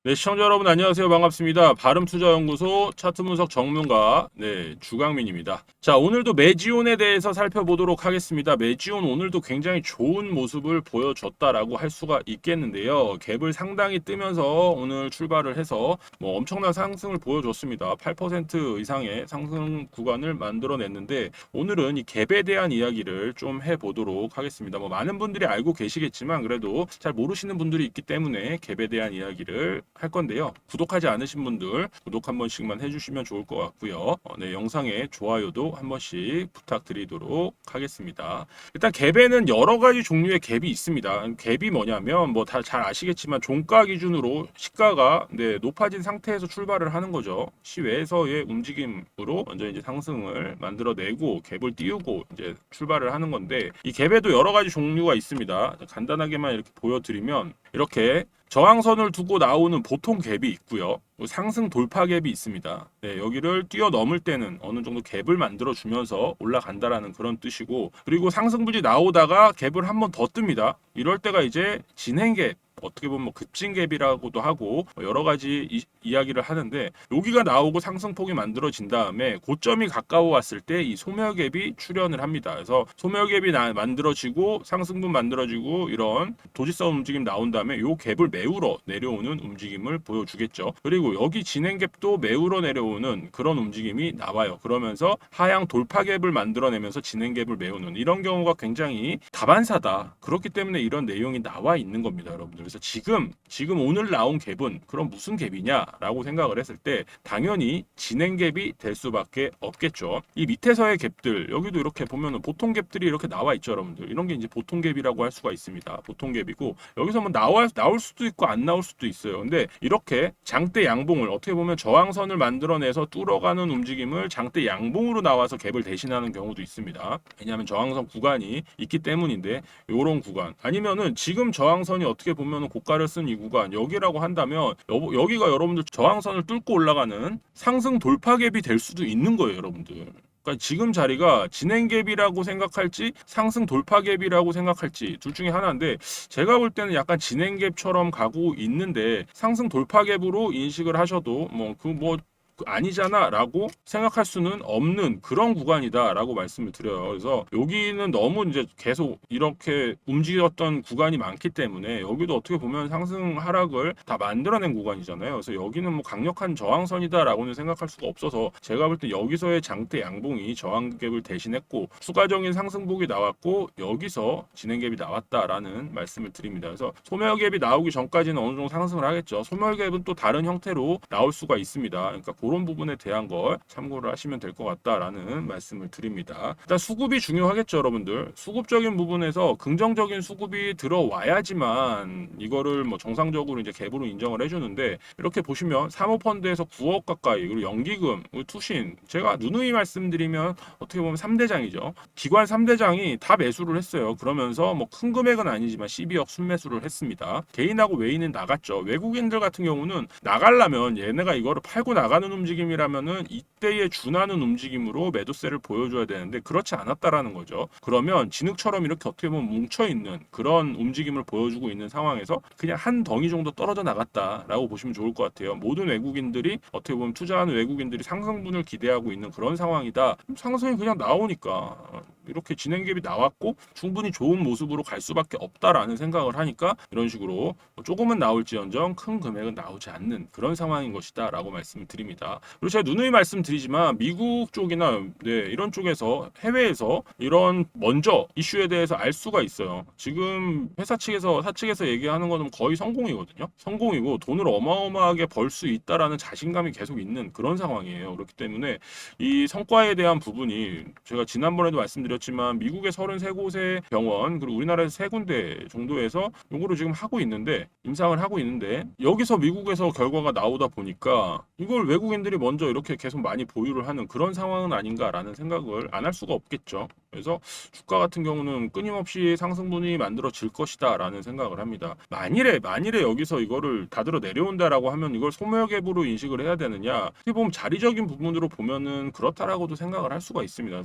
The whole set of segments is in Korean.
네, 시청자 여러분 안녕하세요. 반갑습니다. 바름투자연구소 차트 분석 전문가 주강민입니다. 자, 오늘도 메지온에 대해서 살펴보도록 하겠습니다. 메지온 오늘도 굉장히 좋은 모습을 보여줬다라고 할 수가 있겠는데요. 갭을 상당히 뜨면서 오늘 출발을 해서 엄청난 상승을 보여줬습니다. 8% 이상의 상승 구간을 만들어냈는데 오늘은 이 갭에 대한 이야기를 좀 해보도록 하겠습니다. 많은 분들이 알고 계시겠지만 그래도 잘 모르시는 분들이 있기 때문에 갭에 대한 이야기를 할 건데요. 구독하지 않으신 분들 구독 한 번씩만 해주시면 좋을 것 같고요. 영상에 좋아요도 한 번씩 부탁드리도록 하겠습니다. 일단 갭에는 여러 가지 종류의 갭이 있습니다. 갭이 뭐냐면 다 잘 아시겠지만 종가 기준으로 시가가 높아진 상태에서 출발을 하는 거죠. 시외에서의 움직임으로 먼저 이제 상승을 만들어내고 갭을 띄우고 이제 출발을 하는 건데 이 갭에도 여러 가지 종류가 있습니다. 간단하게만 이렇게 보여드리면 이렇게 저항선을 두고 나오는 보통 갭이 있고요. 상승 돌파 갭이 있습니다. 여기를 뛰어넘을 때는 어느 정도 갭을 만들어 주면서 올라간다라는 그런 뜻이고, 그리고 상승분이 나오다가 갭을 한 번 더 뜹니다. 이럴 때가 이제 진행 갭, 어떻게 보면 급진 갭이라고도 하고 여러 가지 이야기를 하는데, 여기가 나오고 상승폭이 만들어진 다음에 고점이 가까워 왔을 때 이 소멸갭이 출현을 합니다. 그래서 소멸갭이 만들어지고 상승분 만들어지고 이런 도지성 움직임 나온 다음에 이 갭을 메우러 내려오는 움직임을 보여주겠죠. 그리고 여기 진행갭도 메우러 내려오는 그런 움직임이 나와요. 그러면서 하향 돌파 갭을 만들어내면서 진행갭을 메우는 이런 경우가 굉장히 다반사다. 그렇기 때문에 이런 내용이 나와 있는 겁니다, 여러분들. 그래서 지금 오늘 나온 갭은 그럼 무슨 갭이냐라고 생각을 했을 때 당연히 진행 갭이 될 수밖에 없겠죠. 이 밑에서의 갭들, 여기도 이렇게 보면은 보통 갭들이 이렇게 나와 있죠, 여러분들. 이런 게 이제 보통 갭이라고 할 수가 있습니다. 보통 갭이고 여기서 나올 수도 있고 안 나올 수도 있어요. 근데 이렇게 장대 양봉을 어떻게 보면 저항선을 만들어내서 뚫어가는 움직임을 장대 양봉으로 나와서 갭을 대신하는 경우도 있습니다. 왜냐하면 저항선 구간이 있기 때문인데, 요런 구간 아니면은 지금 저항선이 어떻게 보면 고가를 쓴 이 구간 여기라고 한다면 여기가 여러분들 저항선을 뚫고 올라가는 상승 돌파 갭이 될 수도 있는 거예요, 여러분들. 그러니까 지금 자리가 진행 갭이라고 생각할지 상승 돌파 갭이라고 생각할지 둘 중에 하나인데, 제가 볼 때는 약간 진행 갭처럼 가고 있는데 상승 돌파 갭으로 인식을 하셔도 아니잖아 라고 생각할 수는 없는 그런 구간이다 라고 말씀을 드려요. 그래서 여기는 너무 이제 계속 이렇게 움직였던 구간이 많기 때문에 여기도 어떻게 보면 상승 하락을 다 만들어낸 구간이잖아요. 그래서 여기는 강력한 저항선이다 라고는 생각할 수가 없어서, 제가 볼 때 여기서의 장대 양봉이 저항갭을 대신했고 추가적인 상승폭이 나왔고 여기서 진행갭이 나왔다라는 말씀을 드립니다. 그래서 소멸갭이 나오기 전까지는 어느 정도 상승을 하겠죠. 소멸갭은 또 다른 형태로 나올 수가 있습니다. 그러니까 그런 부분에 대한 걸 참고를 하시면 될 것 같다라는 말씀을 드립니다. 일단 수급이 중요하겠죠, 여러분들. 수급적인 부분에서 긍정적인 수급이 들어와야지만 이거를 정상적으로 이제 갭으로 인정을 해주는데, 이렇게 보시면 사모펀드에서 9억 가까이, 그리고 연기금, 투신, 제가 누누이 말씀드리면 어떻게 보면 3대장이죠. 기관 3대장이 다 매수를 했어요. 그러면서 큰 금액은 아니지만 12억 순매수를 했습니다. 개인하고 외인은 나갔죠. 외국인들 같은 경우는 나가려면 얘네가 이거를 팔고 나가는 움직임이라면은 이때에 준하는 움직임으로 매도세를 보여줘야 되는데 그렇지 않았다라는 거죠. 그러면 진흙처럼 이렇게 어떻게 보면 뭉쳐있는 그런 움직임을 보여주고 있는 상황에서 그냥 한 덩이 정도 떨어져 나갔다라고 보시면 좋을 것 같아요. 모든 외국인들이 어떻게 보면 투자하는 외국인들이 상승분을 기대하고 있는 그런 상황이다. 상승이 그냥 나오니까 이렇게 진행갭이 나왔고 충분히 좋은 모습으로 갈 수밖에 없다라는 생각을 하니까 이런 식으로 조금은 나올지언정 큰 금액은 나오지 않는 그런 상황인 것이다 라고 말씀을 드립니다. 그리고 제가 누누이 말씀드리지만 미국 쪽이나 이런 쪽에서, 해외에서 이런 먼저 이슈에 대해서 알 수가 있어요. 지금 회사 측에서, 사측에서 얘기하는 거는 거의 성공이거든요. 성공이고 돈을 어마어마하게 벌 수 있다라는 자신감이 계속 있는 그런 상황이에요. 그렇기 때문에 이 성과에 대한 부분이, 제가 지난번에도 말씀드렸지만 미국의 33곳의 병원, 그리고 우리나라에서 3군데 정도에서 요거를 지금 하고 있는데, 임상을 하고 있는데, 여기서 미국에서 결과가 나오다 보니까 이걸 외국인들이 먼저 이렇게 계속 많이 보유를 하는 그런 상황은 아닌가라는 생각을 안 할 수가 없겠죠. 그래서 주가 같은 경우는 끊임없이 상승분이 만들어질 것이다 라는 생각을 합니다. 만일에 여기서 이거를 다들어 내려온다라고 하면 이걸 소멸갭으로 인식을 해야 되느냐, 어떻게 보면 자리적인 부분으로 보면은 그렇다라고도 생각을 할 수가 있습니다.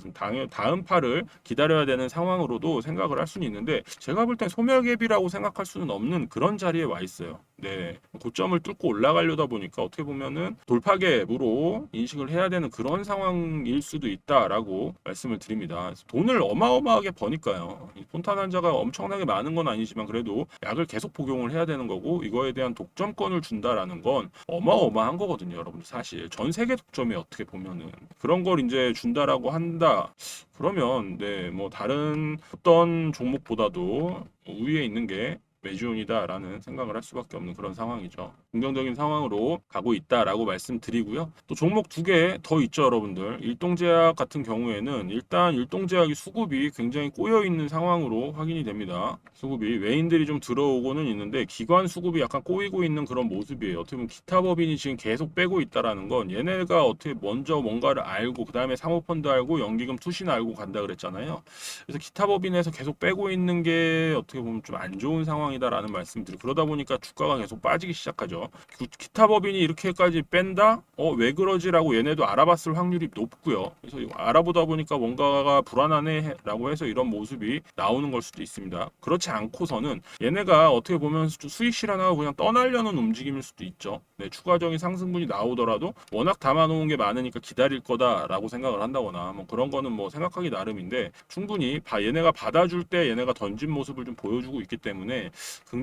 다음 팔을 기다려야 되는 상황으로도 생각을 할 수는 있는데, 제가 볼 땐 소멸갭이라고 생각할 수는 없는 그런 자리에 와 있어요. 네, 고점을 뚫고 올라가려다 보니까 어떻게 보면은 돌파갭으로 인식을 해야 되는 그런 상황일 수도 있다라고 말씀을 드립니다. 그래서 돈을 어마어마하게 버니까요. 이 폰탄 환자가 엄청나게 많은 건 아니지만 그래도 약을 계속 복용을 해야 되는 거고 이거에 대한 독점권을 준다라는 건 어마어마한 거거든요, 여러분들. 사실 전 세계 독점이 어떻게 보면은 그런 걸 이제 준다라고 한다. 그러면 네, 뭐 다른 어떤 종목보다도 우위에 있는 게 메지온이다라는 생각을 할 수밖에 없는 그런 상황이죠. 긍정적인 상황으로 가고 있다라고 말씀드리고요. 또 종목 두 개 더 있죠, 여러분들. 일동제약 같은 경우에는 일단 일동제약이 수급이 굉장히 꼬여 있는 상황으로 확인이 됩니다. 수급이 외인들이 좀 들어오고는 있는데 기관 수급이 약간 꼬이고 있는 그런 모습이에요. 어떻게 보면 기타 법인이 지금 계속 빼고 있다라는 건 얘네가 어떻게 먼저 뭔가를 알고 그 다음에 사모펀드 알고 연기금 투신 알고 간다 그랬잖아요. 그래서 기타 법인에서 계속 빼고 있는 게 어떻게 보면 좀 안 좋은 상황이다라는 말씀드리고 그러다 보니까 주가가 계속 빠지기 시작하죠. 기타 법인이 이렇게까지 뺀다? 왜 그러지라고 얘네도 알아봤을 확률이 높고요. 그래서 이거 알아보다 보니까 뭔가가 불안하네라고 해서 이런 모습이 나오는 걸 수도 있습니다. 그렇지 않고서는 얘네가 어떻게 보면 수익 실현하고 그냥 떠나려는 움직임일 수도 있죠. 네, 추가적인 상승분이 나오더라도 워낙 담아놓은 게 많으니까 기다릴 거다라고 생각을 한다거나 뭐 그런 거는 뭐 생각하기 나름인데 충분히 얘네가 받아줄 때 얘네가 던진 모습을 좀 보여주고 있기 때문에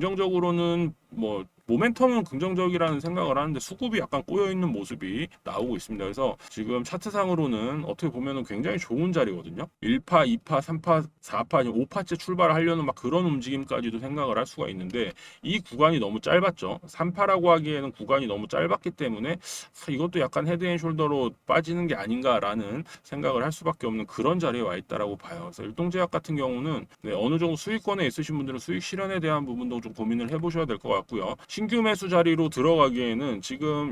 긍정적으로는 뭐 모멘텀은 긍정적이라는 생각을 하는데 수급이 약간 꼬여있는 모습이 나오고 있습니다. 그래서 지금 차트상으로는 어떻게 보면 굉장히 좋은 자리거든요. 1파, 2파, 3파, 4파, 5파째 출발하려는 막 그런 움직임까지도 생각을 할 수가 있는데 이 구간이 너무 짧았죠. 3파라고 하기에는 구간이 너무 짧았기 때문에 이것도 약간 헤드앤숄더로 빠지는 게 아닌가라는 생각을 할 수밖에 없는 그런 자리에 와 있다라고 봐요. 그래서 일동제약 같은 경우는 네, 어느 정도 수익권에 있으신 분들은 수익 실현에 대한 부분도 좀 고민을 해보셔야 될 것 같고요. 신규 매수 자리로 들어가기에는 지금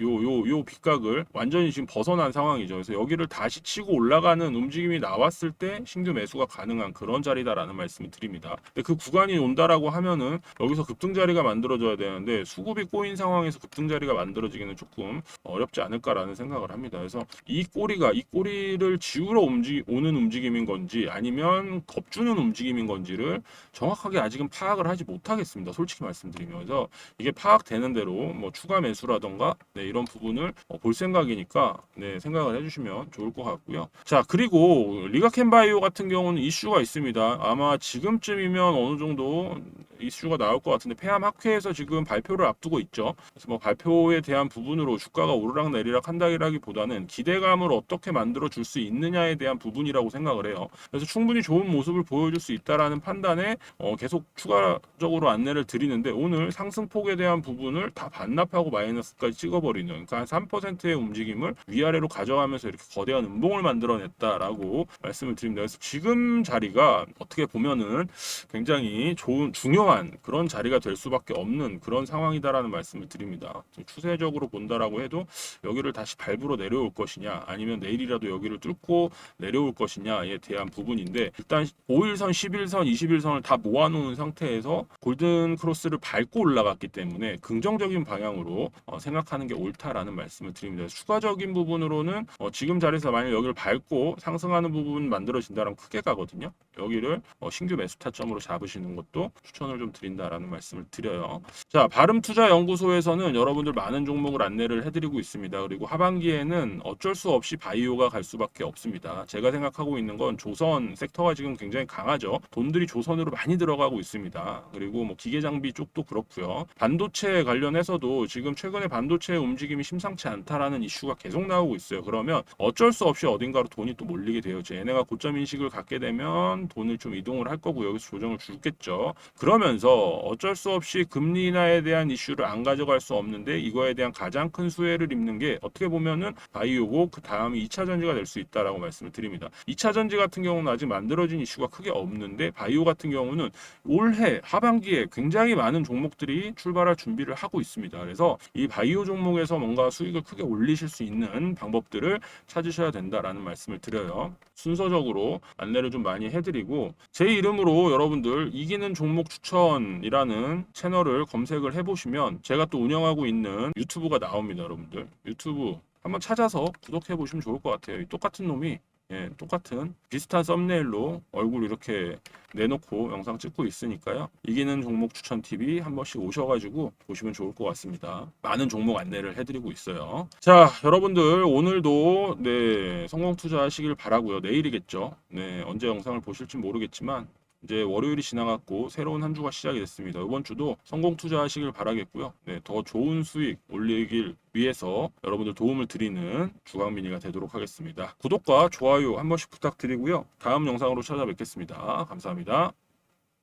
요 빗각을 완전히 지금 벗어난 상황이죠. 그래서 여기를 다시 치고 올라가는 움직임이 나왔을 때 신규 매수가 가능한 그런 자리다라는 말씀을 드립니다. 근데 그 구간이 온다라고 하면은 여기서 급등 자리가 만들어져야 되는데 수급이 꼬인 상황에서 급등 자리가 만들어지기는 조금 어렵지 않을까라는 생각을 합니다. 그래서 이 꼬리를 지우러 오는 움직임인 건지 아니면 겁주는 움직임인 건지를 정확하게 아직은 파악을 하지 못하겠습니다. 솔직히 말씀드리면. 그래서 이게 파악되는 대로 뭐 추가 매수라던가 네, 이런 부분을 볼 생각이니까 네, 생각을 해주시면 좋을 것 같고요. 자, 그리고 리가켄바이오 같은 경우는 이슈가 있습니다. 아마 지금쯤이면 어느 정도 이슈가 나올 것 같은데 폐암학회에서 지금 발표를 앞두고 있죠. 그래서 뭐 발표에 대한 부분으로 주가가 오르락 내리락 한다기보다는 기대감을 어떻게 만들어 줄 수 있느냐에 대한 부분이라고 생각을 해요. 그래서 충분히 좋은 모습을 보여줄 수 있다라는 판단에 계속 추가적으로 안내를 드리는데 오늘 상승폭에 대한 부분을 다 반납하고 마이너스까지 찍어버리는 그러니까 한 3%의 움직임을 위아래로 가져가면서 이렇게 거대한 음봉을 만들어냈다라고 말씀을 드립니다. 그래서 지금 자리가 어떻게 보면은 굉장히 중요한 그런 자리가 될 수밖에 없는 그런 상황이다라는 말씀을 드립니다. 추세적으로 본다라고 해도 여기를 다시 밟으러 내려올 것이냐 아니면 내일이라도 여기를 뚫고 내려올 것이냐에 대한 부분인데 일단 5일선, 11선, 21선을 다 모아놓은 상태에서 골든 크로스를 밟고 올라갔기 때문에 긍정적인 방향으로 생각하는 게 옳다라는 말씀을 드립니다. 추가적인 부분으로는 지금 자리에서 만약 여기를 밟고 상승하는 부분 만들어진다면 크게 가거든요. 여기를 신규 매수 타점으로 잡으시는 것도 추천을 좀 드린다라는 말씀을 드려요. 자, 바름투자연구소에서는 여러분들 많은 종목을 안내를 해드리고 있습니다. 그리고 하반기에는 어쩔 수 없이 바이오가 갈 수밖에 없습니다. 제가 생각하고 있는 건 조선 섹터가 지금 굉장히 강하죠. 돈들이 조선으로 많이 들어가고 있습니다. 그리고 뭐 기계장비 쪽도 그렇고요. 반도체 관련해서도 지금 최근에 반도체 움직임이 심상치 않다라는 이슈가 계속 나오고 있어요. 그러면 어쩔 수 없이 어딘가로 돈이 또 몰리게 돼요. 얘네가 고점 인식을 갖게 되면 돈을 좀 이동을 할 거고 여기서 조정을 줄겠죠. 그러면서 어쩔 수 없이 금리 인하에 대한 이슈를 안 가져갈 수 없는데 이거에 대한 가장 큰 수혜를 입는 게 어떻게 보면은 바이오고 그 다음이 2차 전지가 될 수 있다라고 말씀을 드립니다. 2차 전지 같은 경우는 아직 만들어진 이슈가 크게 없는데 바이오 같은 경우는 올해 하반기에 굉장히 많은 종목들이 출발할 준비를 하고 있습니다. 그래서 이 바이오 종목에서 뭔가 수익을 크게 올리실 수 있는 방법들을 찾으셔야 된다라는 말씀을 드려요. 순서적으로 안내를 좀 많이 해드리고 제 이름으로 여러분들 이기는 종목 추천이라는 채널을 검색을 해보시면 제가 또 운영하고 있는 유튜브가 나옵니다. 여러분들 유튜브 한번 찾아서 구독해 보시면 좋을 것 같아요. 이 똑같은 놈이 예, 똑같은 비슷한 썸네일로 얼굴 이렇게 내놓고 영상 찍고 있으니까요. 이기는 종목 추천 TV 한 번씩 오셔가지고 보시면 좋을 것 같습니다. 많은 종목 안내를 해드리고 있어요. 자, 여러분들 오늘도 네 성공 투자하시길 바라고요. 내일이겠죠. 네, 언제 영상을 보실지 모르겠지만 이제 월요일이 지나갔고 새로운 한 주가 시작이 됐습니다. 이번 주도 성공 투자하시길 바라겠고요. 네, 더 좋은 수익 올리길 위해서 여러분들 도움을 드리는 주광민이가 되도록 하겠습니다. 구독과 좋아요 한 번씩 부탁드리고요. 다음 영상으로 찾아뵙겠습니다. 감사합니다.